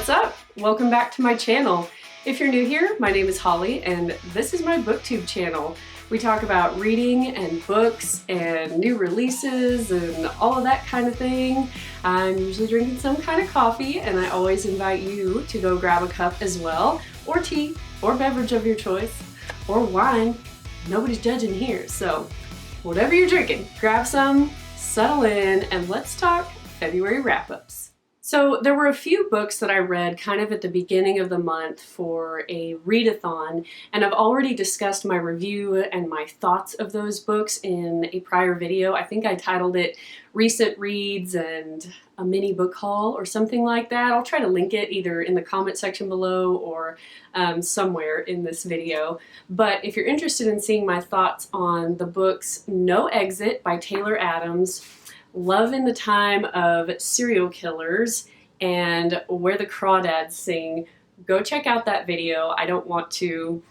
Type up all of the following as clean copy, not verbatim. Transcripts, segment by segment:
What's up? Welcome back to my channel. If you're new here, my name is Holly and this is my booktube channel. We talk about reading and books and new releases and all of that kind of thing. I'm usually drinking some kind of coffee and I always invite you to go grab a cup as well, or tea, or beverage of your choice, or wine. Nobody's judging here, so whatever you're drinking, grab some, settle in, and let's talk February wrap-ups. So there were a few books that I read kind of at the beginning of the month for a readathon, and I've already discussed my review and my thoughts of those books in a prior video. I think I titled it Recent Reads and a Mini Book Haul or something like that. I'll try to link it either in the comment section below or somewhere in this video. But if you're interested in seeing my thoughts on the books No Exit by Taylor Adams, Love in the Time of Serial Killers, and Where the Crawdads Sing, go check out that video. I don't want to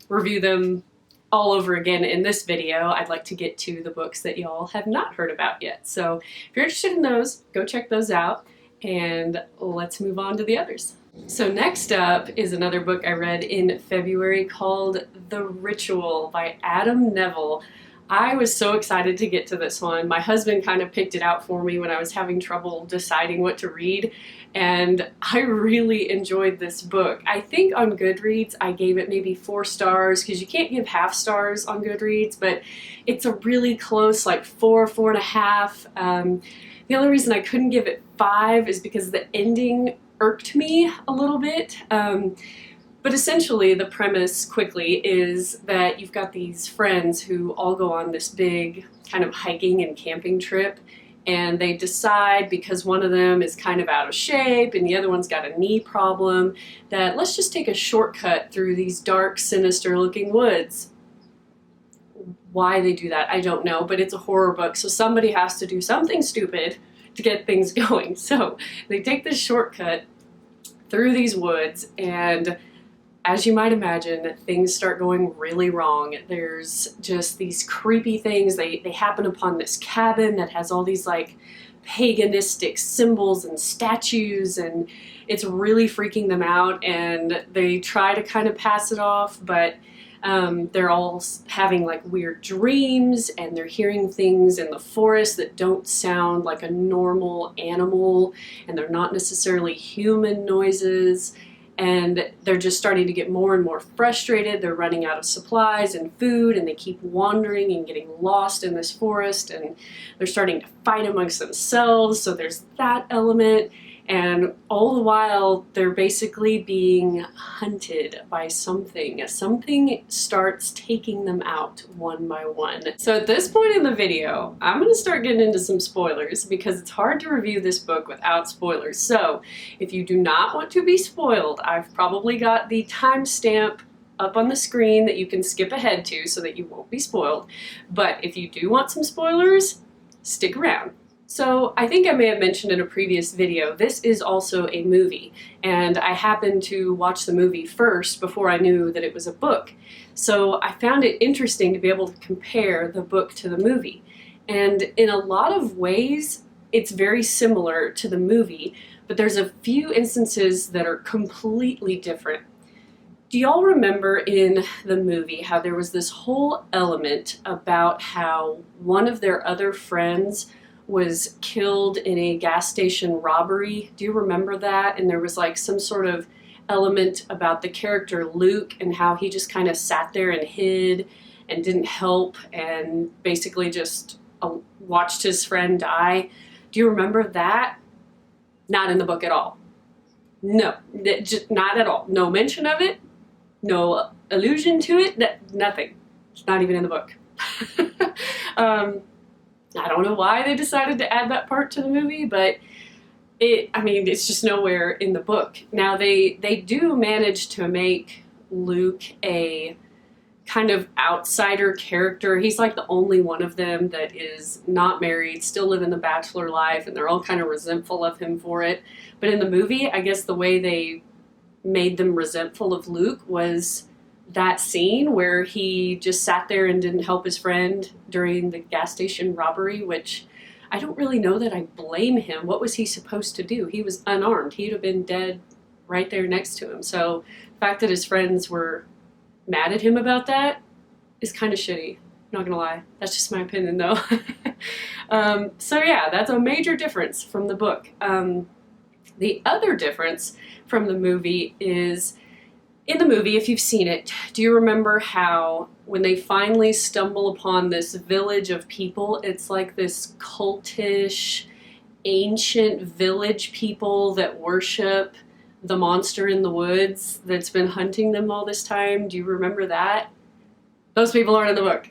review them all over again in this video. I'd like to get to the books that y'all have not heard about yet. So if you're interested in those, go check those out, and let's move on to the others. So next up is another book I read in February called The Ritual by Adam Neville. I was so excited to get to this one. My husband kind of picked it out for me when I was having trouble deciding what to read, and I really enjoyed this book. I think on Goodreads I gave it maybe 4 stars, because you can't give half stars on Goodreads, but it's a really close, like 4, 4.5. The only reason I couldn't give it 5 is because the ending irked me a little bit. But essentially the premise quickly is that you've got these friends who all go on this big kind of hiking and camping trip, and they decide, because one of them is kind of out of shape and the other one's got a knee problem, that let's just take a shortcut through these dark, sinister looking woods. Why they do that, I don't know, but it's a horror book, so somebody has to do something stupid to get things going. So they take this shortcut through these woods, and as you might imagine, things start going really wrong. There's just these creepy things. They happen upon this cabin that has all these like paganistic symbols and statues, and it's really freaking them out, and they try to kind of pass it off, but they're all having like weird dreams, and they're hearing things in the forest that don't sound like a normal animal, and they're not necessarily human noises. And they're just starting to get more and more frustrated. They're running out of supplies and food, and they keep wandering and getting lost in this forest, and they're starting to fight amongst themselves, so there's that element. And all the while, they're basically being hunted by something. Something starts taking them out one by one. So at this point in the video, I'm gonna start getting into some spoilers because it's hard to review this book without spoilers. So if you do not want to be spoiled, I've probably got the timestamp up on the screen that you can skip ahead to so that you won't be spoiled. But if you do want some spoilers, stick around. So I think I may have mentioned in a previous video, this is also a movie, and I happened to watch the movie first before I knew that it was a book. So I found it interesting to be able to compare the book to the movie. And in a lot of ways, it's very similar to the movie, but there's a few instances that are completely different. Do y'all remember in the movie how there was this whole element about how one of their other friends was killed in a gas station robbery? Do you remember that? And there was like some sort of element about the character Luke and how he just kind of sat there and hid and didn't help and basically just watched his friend die. Do you remember that? Not in the book at all. No, just not at all. No mention of it, no allusion to it, nothing. It's not even in the book. I don't know why they decided to add that part to the movie, but it's just nowhere in the book. Now they do manage to make Luke a kind of outsider character. He's like the only one of them that is not married, still living the bachelor life, and they're all kind of resentful of him for it. But in the movie, I guess the way they made them resentful of Luke was that scene where he just sat there and didn't help his friend during the gas station robbery, which I don't really know that I blame him. What was he supposed to do? He was unarmed. He'd have been dead right there next to him. So the fact that his friends were mad at him about that is kind of shitty. Not gonna lie. That's just my opinion though. So yeah, that's a major difference from the book. The other difference from the movie is, in the movie, if you've seen it, do you remember how when they finally stumble upon this village of people, it's like this cultish, ancient village people that worship the monster in the woods that's been hunting them all this time? Do you remember that? Those people aren't in the book.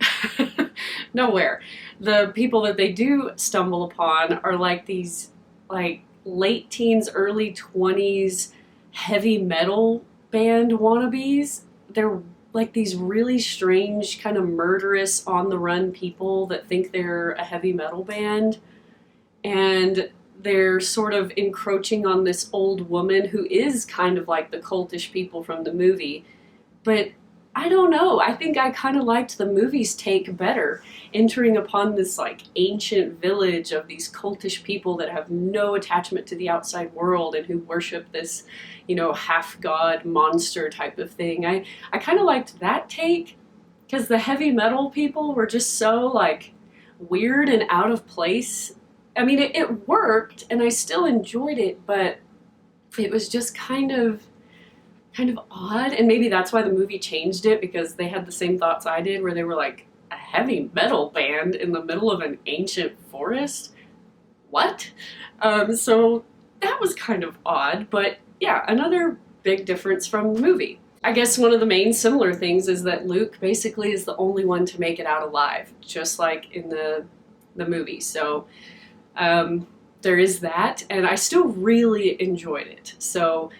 Nowhere. The people that they do stumble upon are like these like late teens, early 20s heavy metal band wannabes. They're like these really strange, kind of murderous, on the run people that think they're a heavy metal band. And they're sort of encroaching on this old woman who is kind of like the cultish people from the movie. But I don't know. I think I kind of liked the movie's take better, entering upon this like ancient village of these cultish people that have no attachment to the outside world and who worship this, you know, half-god monster type of thing. I kind of liked that take, because the heavy metal people were just so like weird and out of place. I mean, it worked and I still enjoyed it, but it was just kind of odd. And maybe that's why the movie changed it, because they had the same thoughts I did, where they were like, a heavy metal band in the middle of an ancient forest? What? So that was kind of odd, but yeah, another big difference from the movie. I guess one of the main similar things is that Luke basically is the only one to make it out alive, just like in the movie. So there is that, and I still really enjoyed it. So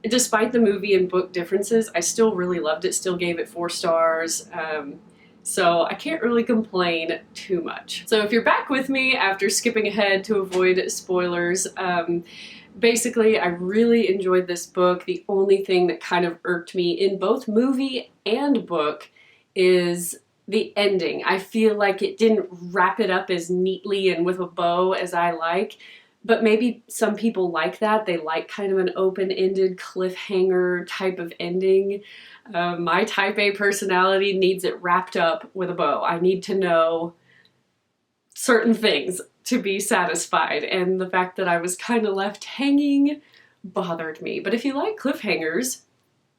despite the movie and book differences, I still really loved it, still gave it 4 stars. So I can't really complain too much. So if you're back with me after skipping ahead to avoid spoilers, basically I really enjoyed this book. The only thing that kind of irked me in both movie and book is the ending. I feel like it didn't wrap it up as neatly and with a bow as I like. But maybe some people like that. They like kind of an open-ended cliffhanger type of ending. My type A personality needs it wrapped up with a bow. I need to know certain things to be satisfied, and the fact that I was kind of left hanging bothered me. But if you like cliffhangers,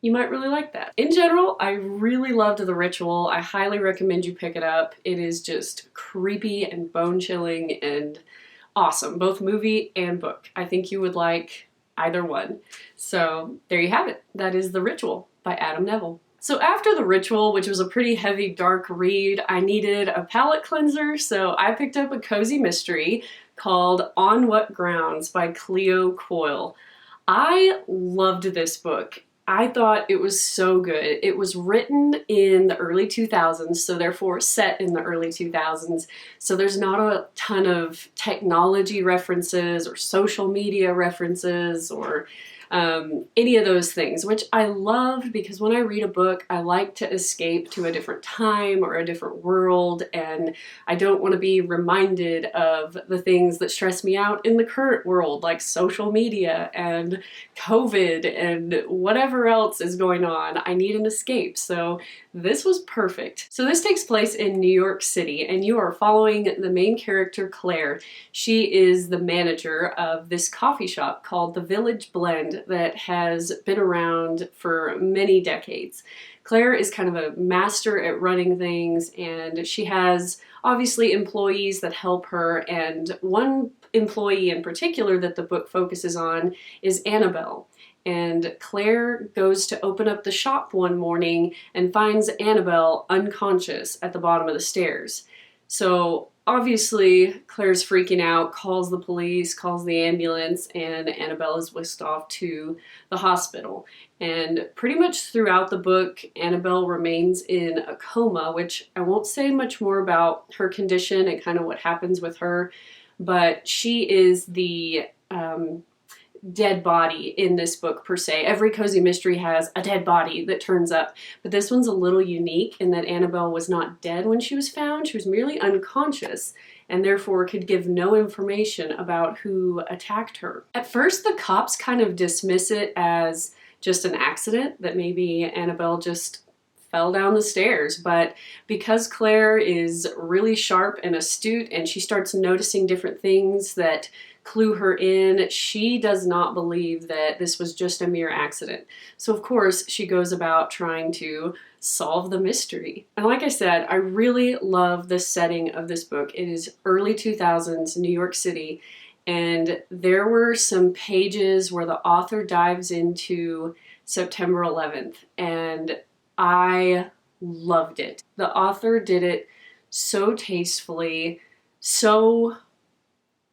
you might really like that. In general, I really loved The Ritual. I highly recommend you pick it up. It is just creepy and bone-chilling and awesome, both movie and book. I think you would like either one. So there you have it. That is The Ritual by Adam Neville. So after The Ritual, which was a pretty heavy, dark read, I needed a palate cleanser, so I picked up a cozy mystery called On What Grounds by Cleo Coyle. I loved this book. I thought it was so good. It was written in the early 2000s, so therefore set in the early 2000s. So there's not a ton of technology references or social media references or any of those things, which I loved, because when I read a book, I like to escape to a different time or a different world, and I don't want to be reminded of the things that stress me out in the current world, like social media and COVID and whatever else is going on. I need an escape, so this was perfect. So this takes place in New York City, and you are following the main character, Claire. She is the manager of this coffee shop called The Village Blend that has been around for many decades. Claire is kind of a master at running things, and she has obviously employees that help her, and one employee in particular that the book focuses on is Annabelle. And Claire goes to open up the shop one morning and finds Annabelle unconscious at the bottom of the stairs. So obviously Claire's freaking out, calls the police, calls the ambulance, and Annabelle is whisked off to the hospital. And pretty much throughout the book, Annabelle remains in a coma, which I won't say much more about her condition and kind of what happens with her, but she is dead body in this book per se. Every cozy mystery has a dead body that turns up, but this one's a little unique in that Annabelle was not dead when she was found. She was merely unconscious and therefore could give no information about who attacked her. At first, the cops kind of dismiss it as just an accident, that maybe Annabelle just fell down the stairs, but because Claire is really sharp and astute and she starts noticing different things that clue her in, she does not believe that this was just a mere accident. So of course she goes about trying to solve the mystery. And like I said, I really love the setting of this book. It is early 2000s New York City, and there were some pages where the author dives into September 11th, and I loved it. The author did it so tastefully, so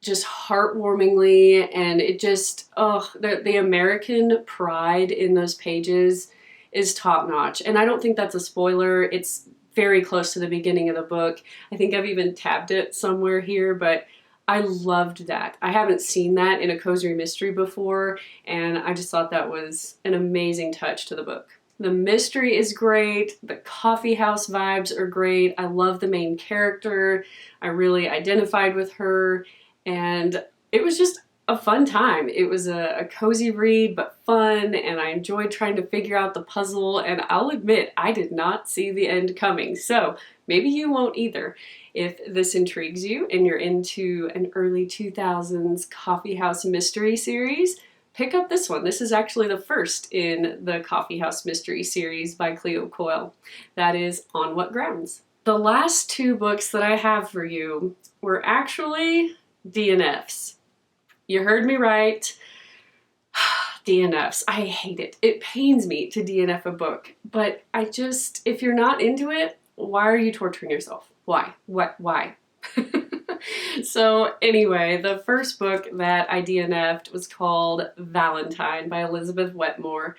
just heartwarmingly, and it just, oh, the American pride in those pages is top notch. And I don't think that's a spoiler. It's very close to the beginning of the book. I think I've even tabbed it somewhere here, but I loved that. I haven't seen that in a cozy mystery before, and I just thought that was an amazing touch to the book. The mystery is great, the coffee house vibes are great, I love the main character, I really identified with her, and it was just a fun time. It was a cozy read, but fun, and I enjoyed trying to figure out the puzzle, and I'll admit, I did not see the end coming, so maybe you won't either. If this intrigues you and you're into an early 2000s coffee house mystery series, pick up this one. This is actually the first in the Coffee House Mystery series by Cleo Coyle. That is On What Grounds. The last two books that I have for you were actually DNFs. You heard me right. DNFs. I hate it. It pains me to DNF a book, but if you're not into it, why are you torturing yourself? Why? Why? So anyway, the first book that I DNF'd was called Valentine by Elizabeth Wetmore.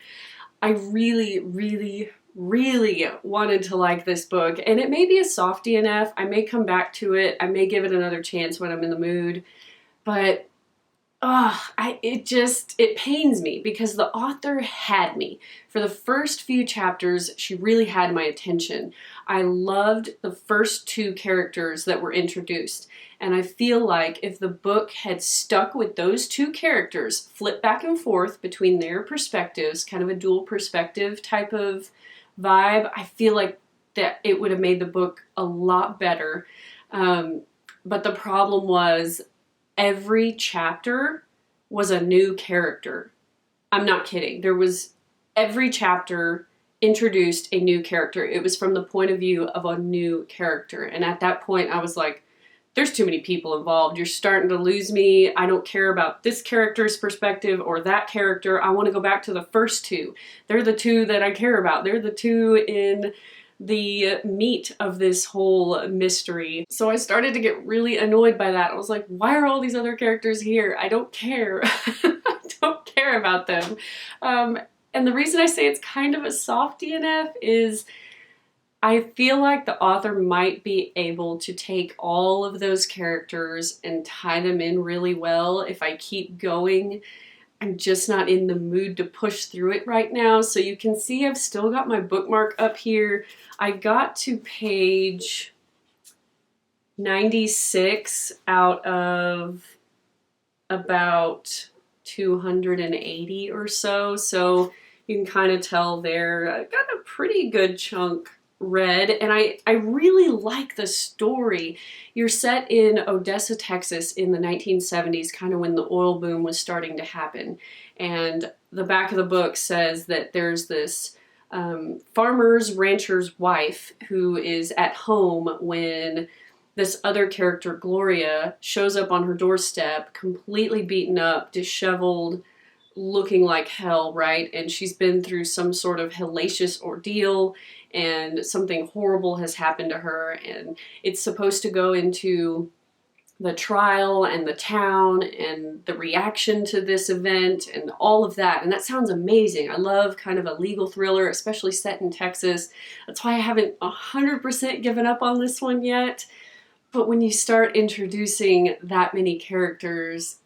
I really, really, really wanted to like this book, and it may be a soft DNF. I may come back to it. I may give it another chance when I'm in the mood, but it pains me because the author had me. For the first few chapters, she really had my attention. I loved the first two characters that were introduced, and I feel like if the book had stuck with those two characters, flipped back and forth between their perspectives, kind of a dual perspective type of vibe, I feel like that it would have made the book a lot better. But the problem was every chapter was a new character. I'm not kidding. Every chapter introduced a new character. It was from the point of view of a new character. And at that point I was like, there's too many people involved. You're starting to lose me. I don't care about this character's perspective or that character. I want to go back to the first two. They're the two that I care about. They're the two in the meat of this whole mystery. So I started to get really annoyed by that. I was like, why are all these other characters here? I don't care. I don't care about them. And the reason I say it's kind of a soft DNF is I feel like the author might be able to take all of those characters and tie them in really well if I keep going. I'm just not in the mood to push through it right now. So you can see I've still got my bookmark up here. I got to page 96 out of about 280 or so. So you can kind of tell there, I got a pretty good chunk read, and I really like the story. You're set in Odessa, Texas in the 1970s, kind of when the oil boom was starting to happen. And the back of the book says that there's this farmer's rancher's wife who is at home when this other character, Gloria, shows up on her doorstep, completely beaten up, disheveled, looking like hell, right? And she's been through some sort of hellacious ordeal, and something horrible has happened to her, and it's supposed to go into the trial and the town and the reaction to this event and all of that. And that sounds amazing. I love kind of a legal thriller, especially set in Texas. That's why I haven't 100% given up on this one yet. But when you start introducing that many characters,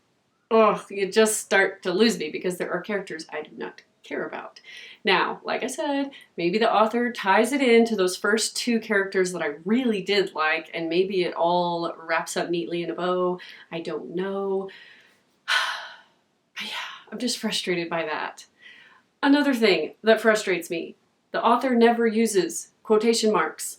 oh, you just start to lose me because there are characters I do not care about. Now, like I said, maybe the author ties it into those first two characters that I really did like, and maybe it all wraps up neatly in a bow. I don't know. But yeah, I'm just frustrated by that. Another thing that frustrates me, the author never uses quotation marks.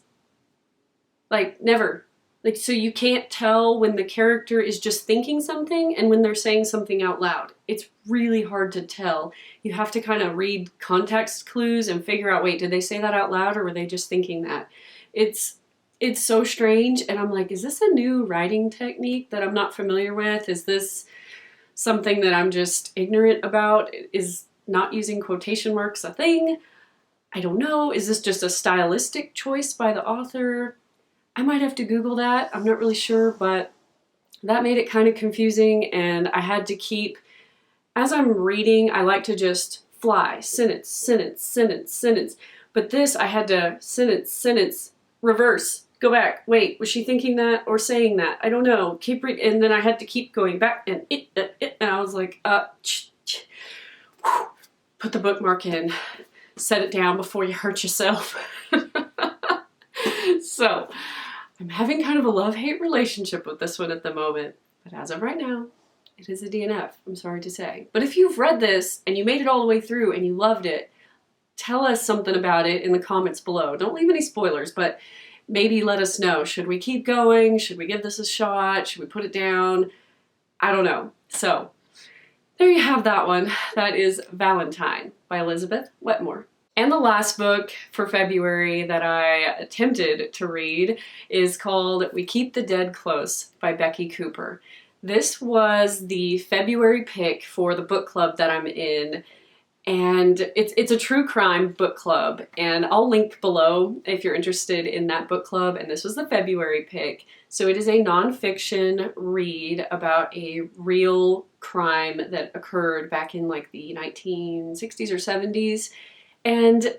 Like, never. Like, so you can't tell when the character is just thinking something and when they're saying something out loud. It's really hard to tell. You have to kind of read context clues and figure out, wait, did they say that out loud or were they just thinking that? It's so strange, and I'm like, is this a new writing technique that I'm not familiar with? Is this something that I'm just ignorant about? Is not using quotation marks a thing? I don't know. Is this just a stylistic choice by the author? I might have to Google that. I'm not really sure, but that made it kind of confusing, and I had to keep, as I'm reading, I like to just fly, sentence, sentence, sentence, sentence. But this, I had to sentence, sentence, reverse, go back. Wait, was she thinking that or saying that? I don't know. Keep reading, and then I had to keep going back, and and I was like, put the bookmark in, set it down before you hurt yourself. So, I'm having kind of a love-hate relationship with this one at the moment, but as of right now, it is a DNF, I'm sorry to say. But if you've read this and you made it all the way through and you loved it, tell us something about it in the comments below. Don't leave any spoilers, but maybe let us know. Should we keep going? Should we give this a shot? Should we put it down? I don't know. So, there you have that one. That is Valentine by Elizabeth Wetmore. And the last book for February that I attempted to read is called We Keep the Dead Close by Becky Cooper. This was the February pick for the book club that I'm in, and it's a true crime book club, and I'll link below if you're interested in that book club, and this was the February pick. So it is a nonfiction read about a real crime that occurred back in like the 1960s or 70s. And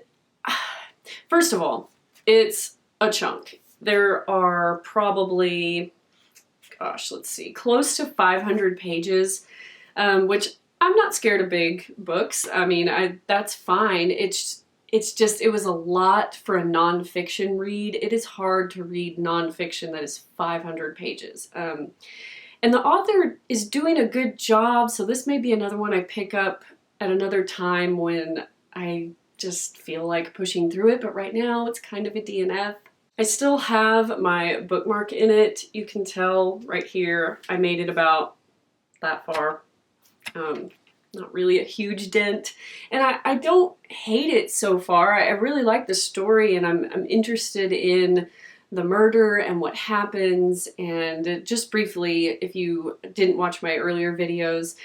first of all, it's a chunk. There are probably, gosh, let's see, close to 500 pages, which I'm not scared of big books. I mean, that's fine. It's just, it was a lot for a nonfiction read. It is hard to read nonfiction that is 500 pages. And the author is doing a good job, so this may be another one I pick up at another time when I just feel like pushing through it, but right now it's kind of a DNF. I still have my bookmark in it. You can tell right here I made it about that far. Not really a huge dent, and I don't hate it so far. I really like the story, and I'm interested in the murder and what happens. And just briefly, if you didn't watch my earlier videos,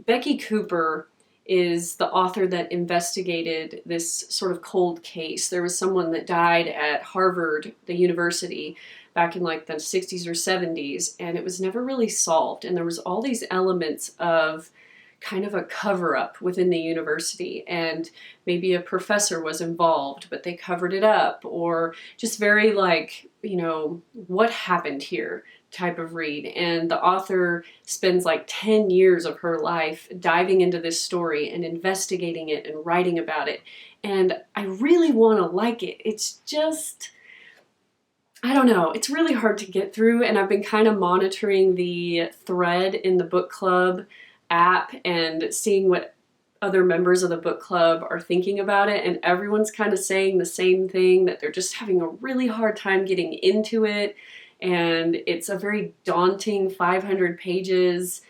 Becky Cooper is the author that investigated this sort of cold case. There was someone that died at Harvard, the university, back in like the 60s or 70s, and it was never really solved. And there was all these elements of kind of a cover-up within the university, and maybe a professor was involved, but they covered it up, or just very like, you know, what happened here type of read. And the author spends like 10 years of her life diving into this story and investigating it and writing about it. And I really want to like it. It's just, I don't know, it's really hard to get through, and I've been kind of monitoring the thread in the book club app and seeing what other members of the book club are thinking about it, and everyone's kind of saying the same thing, that they're just having a really hard time getting into it, and it's a very daunting 500 pages,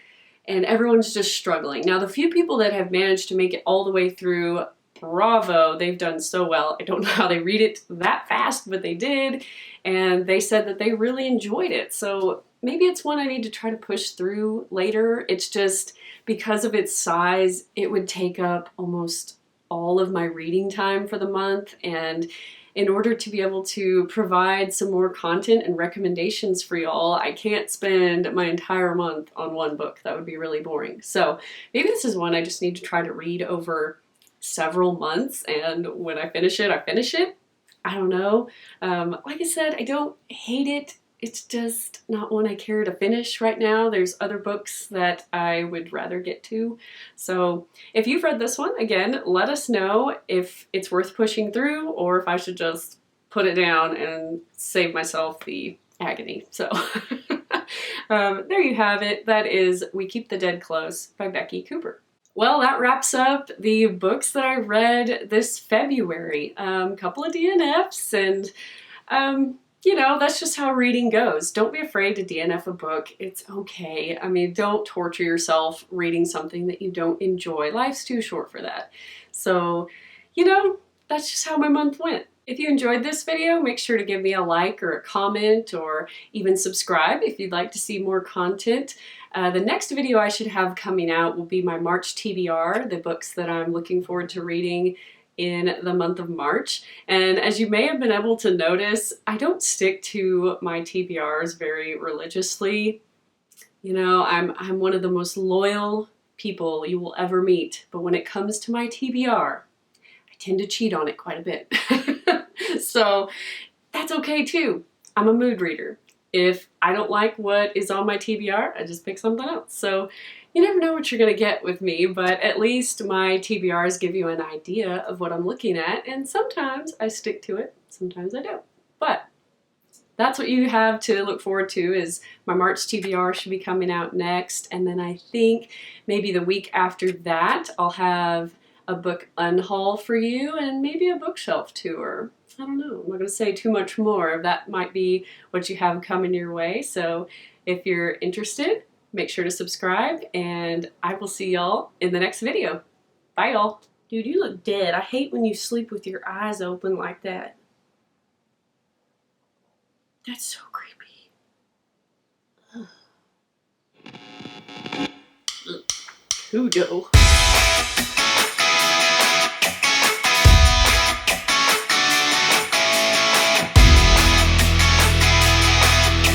and everyone's just struggling. Now, the few people that have managed to make it all the way through, bravo, they've done so well. I don't know how they read it that fast, but they did, and they said that they really enjoyed it. So maybe it's one I need to try to push through later. It's just because of its size, it would take up almost all of my reading time for the month, and in order to be able to provide some more content and recommendations for y'all, I can't spend my entire month on one book. That would be really boring. So maybe this is one I just need to try to read over several months, and when I finish it, I finish it. I don't know. Like I said, I don't hate it. it's just not one I care to finish right now. There's other books that I would rather get to. So if you've read this one, again, let us know if it's worth pushing through or if I should just put it down and save myself the agony. So there you have it. That is We Keep the Dead Close by Becky Cooper. Well, that wraps up the books that I read this February. Couple of DNFs and you know, that's just how reading goes. Don't be afraid to DNF a book. It's okay. I mean, don't torture yourself reading something that you don't enjoy. Life's too short for that. So, you know, that's just how my month went. If you enjoyed this video, make sure to give me a like or a comment or even subscribe if you'd like to see more content. The next video I should have coming out will be my March TBR, the books that I'm looking forward to reading in the month of March. And as you may have been able to notice, I don't stick to my TBRs very religiously. You know, I'm one of the most loyal people you will ever meet, but when it comes to my TBR, I tend to cheat on it quite a bit. So that's okay too. I'm a mood reader. If I don't like what is on my TBR, I just pick something else. So you never know what you're going to get with me, but at least my TBRs give you an idea of what I'm looking at, and sometimes I stick to it, sometimes I don't. But that's what you have to look forward to is my March TBR should be coming out next, and then I think maybe the week after that I'll have a book unhaul for you and maybe a bookshelf tour. I don't know, I'm not going to say too much more. That might be what you have coming your way, so if you're interested, make sure to subscribe, and I will see y'all in the next video. Bye, y'all. Dude, you look dead. I hate when you sleep with your eyes open like that. That's so creepy. Cujo.